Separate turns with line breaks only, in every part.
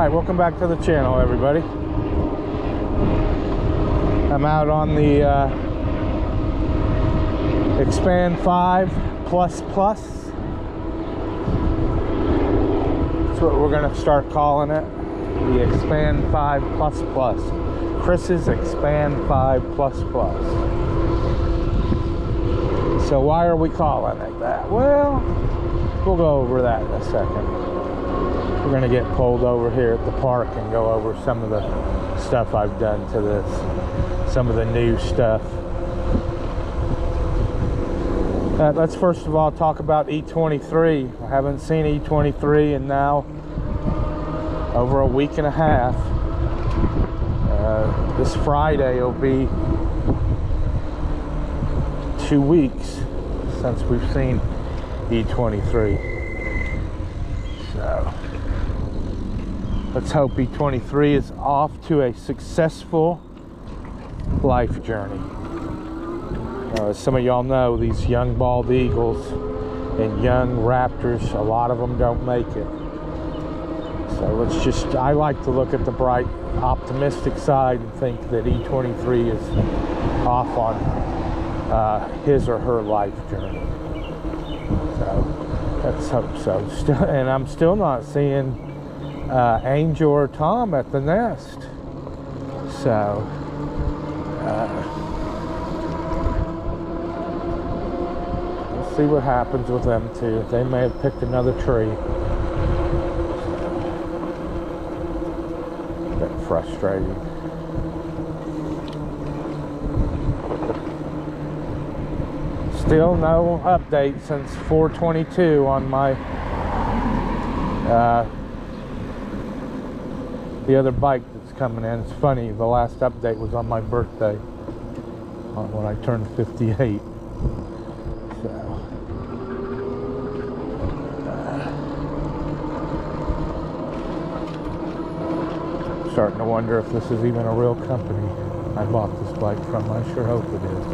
Alright, welcome back to the channel, everybody. I'm out on the Expand 5 Plus Plus. That's what we're going to start calling it. The Expand 5 Plus Plus. Chris's Expand 5 Plus Plus. So why are we calling it that? Well, we'll go over that in a second. We're going to get pulled over here at the park and go over some of the stuff I've done to this. Some of the new stuff. Let's first of all talk about E23. I haven't seen E23 in now over a week and a half. This Friday will be 2 weeks since we've seen E23. So let's hope E23 is off to a successful life journey. As some of y'all know, these young bald eagles and young raptors, a lot of them don't make it. So I like to look at the bright, optimistic side and think that E23 is off on his or her life journey. So let's hope so. And I'm still not seeing Angel or Tom at the nest. So we'll see what happens with them two. They may have picked another tree. A bit frustrating. Still no update since 4/22 on my the other bike that's coming in. It's funny, the last update was on my birthday, when I turned 58. So starting to wonder if this is even a real company I bought this bike from. I sure hope it is.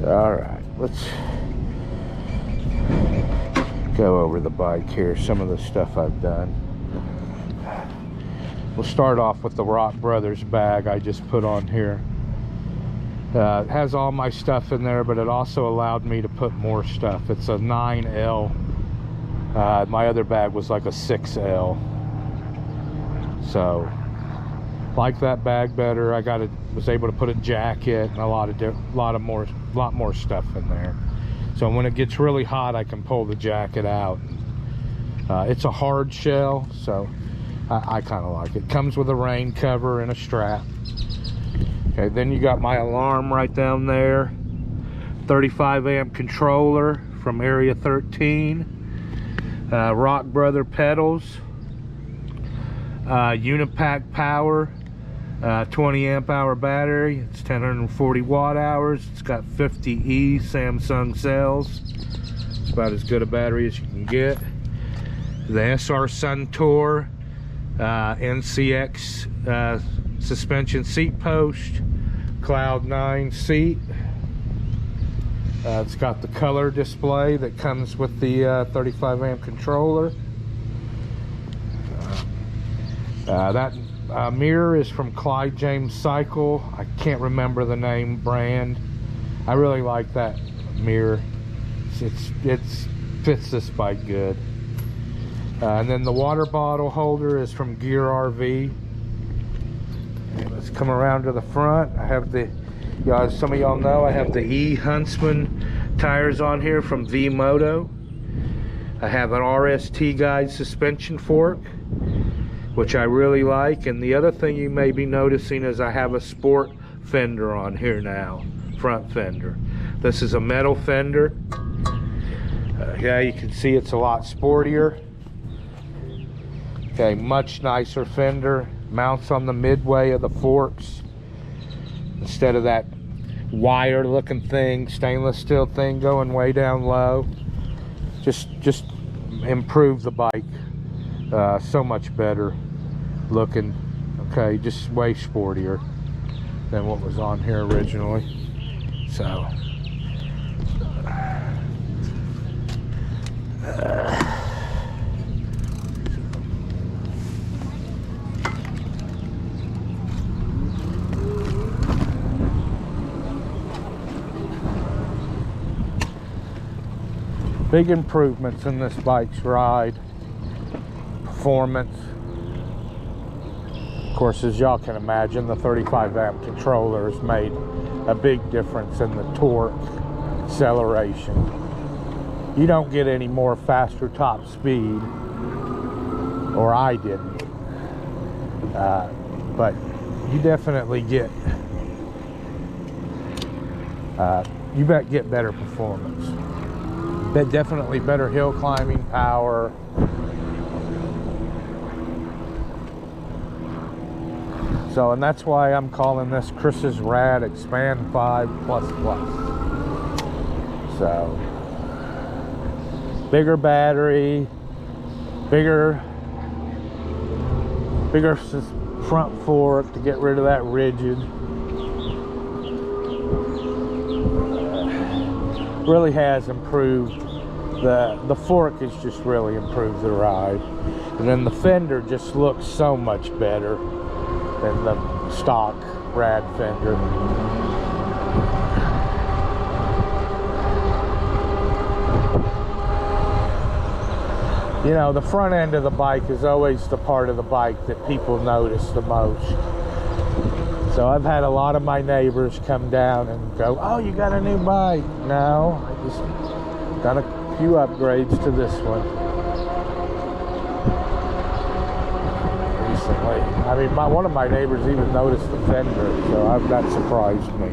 Alright, let's go over the bike here, some of the stuff I've done. We'll start off with the Rock Brothers bag I just put on here. It has all my stuff in there, but it also allowed me to put more stuff. It's a 9L. My other bag was like a 6L. So like that bag better. I was able to put a jacket and a lot more stuff in there. So when it gets really hot, I can pull the jacket out. It's a hard shell, so I kind of like it. Comes with a rain cover and a strap. Okay, then you got my alarm right down there. 35 amp controller from Area 13. Rock Brother pedals. Unipack power. 20 amp hour battery. It's 1040 watt hours. It's got 50E Samsung cells. It's about as good a battery as you can get. The SR Suntour NCX suspension seat post, Cloud 9 seat. It's got the color display that comes with the 35 amp controller. That mirror is from Clyde James Cycle. I can't remember the name brand. I really like that mirror. It fits this bike good. And then the water bottle holder is from Gear RV. And let's come around to the front. I have the, as some of y'all know, I have the E Huntsman tires on here from V-Moto. I have an RST guide suspension fork, which I really like. And the other thing you may be noticing is I have a sport fender on here now, front fender. This is a metal fender. Yeah, you can see it's a lot sportier. Okay, much nicer fender. Mounts on the midway of the forks instead of that wire looking thing, stainless steel thing going way down low. Just improve the bike. So much better looking. Okay, just way sportier than what was on here originally. So big improvements in this bike's ride, performance. Of course, as y'all can imagine, the 35 amp controller has made a big difference in the torque, acceleration. You don't get any more faster top speed, or I didn't, but you definitely get get better performance. Definitely better hill climbing power. So, and that's why I'm calling this Chris's Rad Expand 5 Plus Plus. So, bigger battery, bigger front fork to get rid of that rigid. Really has improved the fork has just really improved the ride, and then the fender just looks so much better than the stock Rad fender. You know, the front end of the bike is always the part of the bike that people notice the most. So I've had a lot of my neighbors come down and go, "Oh, you got a new bike?" No, I just got a few upgrades to this one recently. I mean, one of my neighbors even noticed the fender, so that surprised me.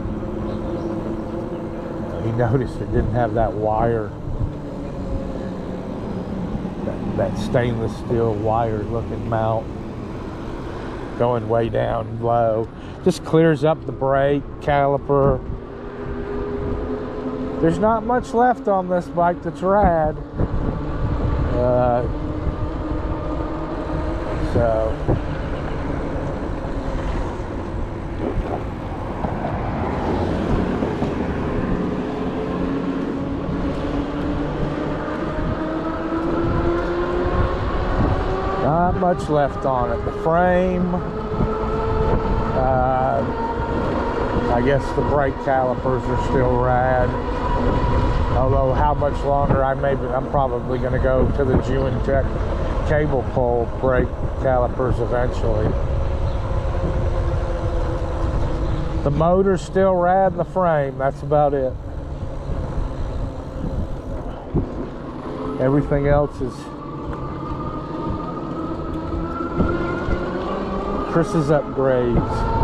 He noticed it didn't have that wire, that stainless steel wire looking mount going way down low. Just clears up the brake caliper. There's not much left on this bike that's rad. So not much left on it. The frame, I guess the brake calipers are still rad. Although how much longer, I'm probably going to go to the Tech cable pull brake calipers eventually. The motor's still rad in the frame. That's about it. Everything else is Chris's upgrades.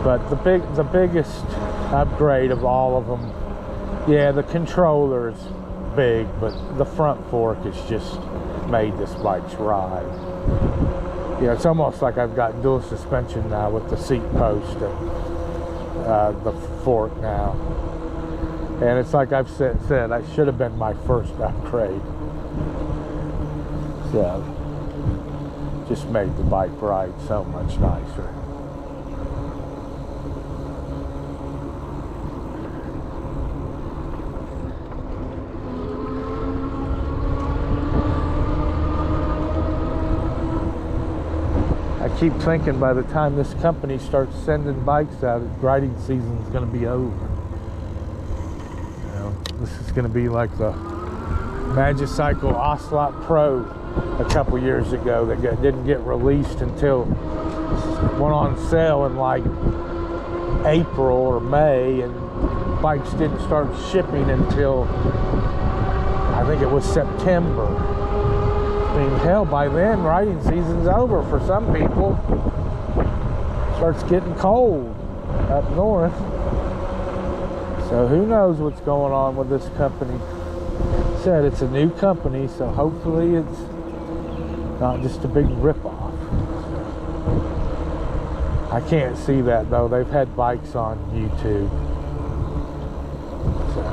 But the biggest upgrade of all of them, yeah, the controller's big, but the front fork has just made this bike's ride. Yeah, it's almost like I've got dual suspension now with the seat post and the fork now. And it's like I've said, that should have been my first upgrade. So, just made the bike ride so much nicer. I keep thinking by the time this company starts sending bikes out, riding season's going to be over. You know, this is going to be like the Magicycle Ocelot Pro a couple years ago that didn't get released until went on sale in like April or May, and bikes didn't start shipping until I think it was September. I mean, hell, by then riding season's over for some people. Starts getting cold up north. So who knows what's going on with this company. Said it's a new company, so hopefully it's not just a big ripoff. I can't see that though. They've had bikes on YouTube. So,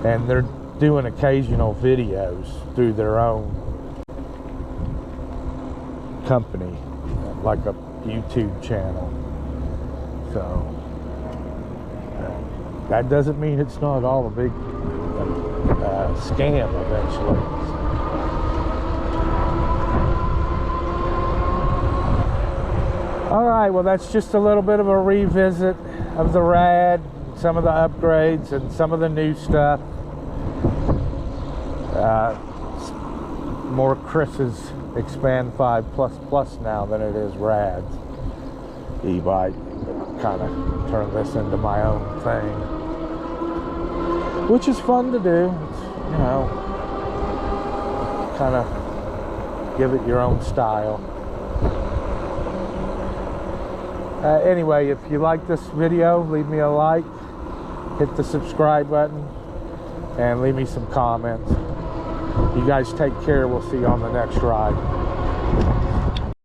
and they're doing occasional videos through their own company, like a YouTube channel. So that doesn't mean it's not all a big scam eventually. All right, well, that's just a little bit of a revisit of the Rad, some of the upgrades and some of the new stuff. More Chris's Expand 5 Plus now than it is Rad's e-bike. Kind of turn this into my own thing, which is fun to do. It's, you know, kind of give it your own style. Anyway, if you like this video, leave me a like, hit the subscribe button, and leave me some comments. You guys take care. We'll see you on the next ride.